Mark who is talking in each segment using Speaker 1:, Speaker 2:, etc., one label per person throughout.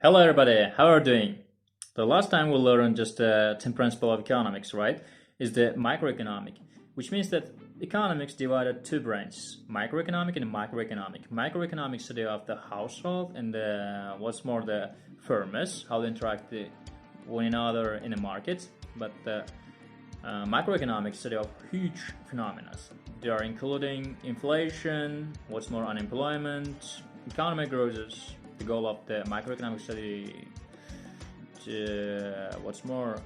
Speaker 1: Hello everybody, how are you doing? The last time we learned just the 10 principle of economics, right? Is the microeconomic, which means that economics divided two branches, microeconomic and macroeconomic. Microeconomic study of the household and what's more the firms, how they interact with one another in the market. But the macroeconomic study of huge phenomena. They are including inflation, what's more unemployment, economic growth. The goal of the microeconomic study what's more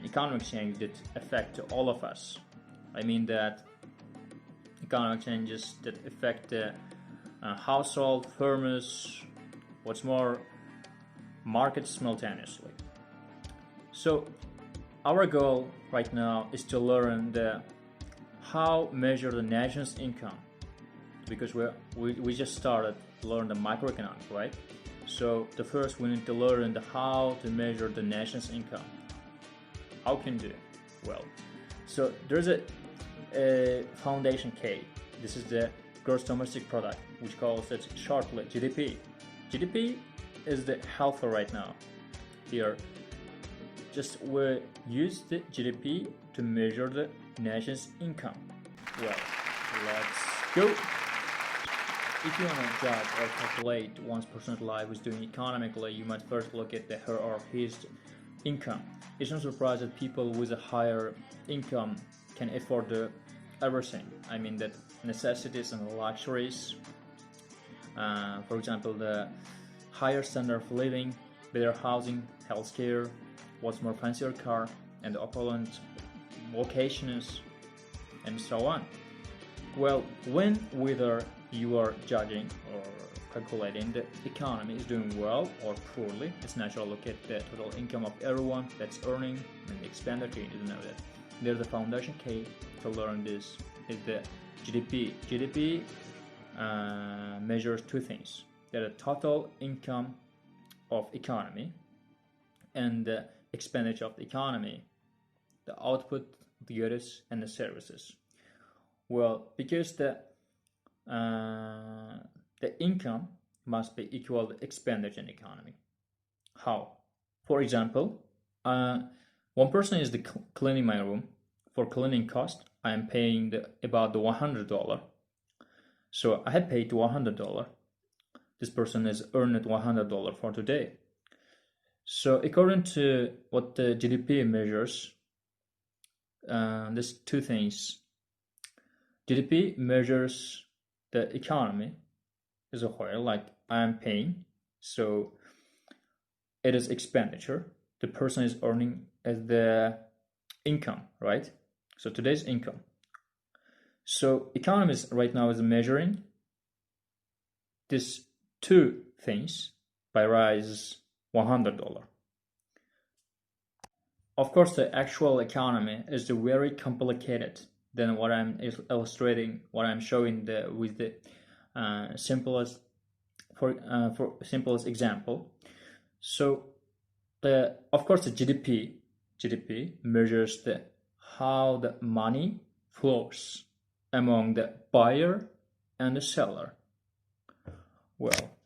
Speaker 1: economic change that affect all of us. I mean that economic changes that affect the household, firms, what's more markets simultaneously. So our goal right now is to learn how measure the nation's income, because we just started to learn the microeconomics, right? So the first we need to learn how to measure the nation's income. How can you do? Well, so there's a foundation K. This is the gross domestic product, which calls it shortly GDP. GDP is the health right now. Here, just we use the GDP to measure the nation's income. Well, let's go. If you want to judge or calculate one's personal life is doing economically, you might first look at her or his income. It's no surprise that people with a higher income can afford everything. I mean that necessities and luxuries. For example, the higher standard of living, better housing, healthcare, what's more fancier car, and opulent vocations, and so on. Well, whether you are judging or calculating the economy is doing well or poorly, it's natural to look at the total income of everyone that's earning and the expenditure. You know that there's the foundation key to learn this is the GDP. GDP measures two things: the total income of economy and the expenditure of the economy, the output, the goods, and the services. Well, because the income must be equal to expenditure in the economy. How? For example, one person is cleaning my room. For cleaning cost, I am paying about the $100. So I have paid $100. This person has earned $100 for today. So according to what the GDP measures, there's two things. GDP measures the economy as a whole, like I am paying, so it is expenditure. The person is earning as the income, right? So today's income. So economists right now is measuring these two things by rise $100. Of course, the actual economy is very complicated than what I'm illustrating, what I'm showing with the simplest for simplest example. So of course the GDP measures how the money flows among the buyer and the seller. Well,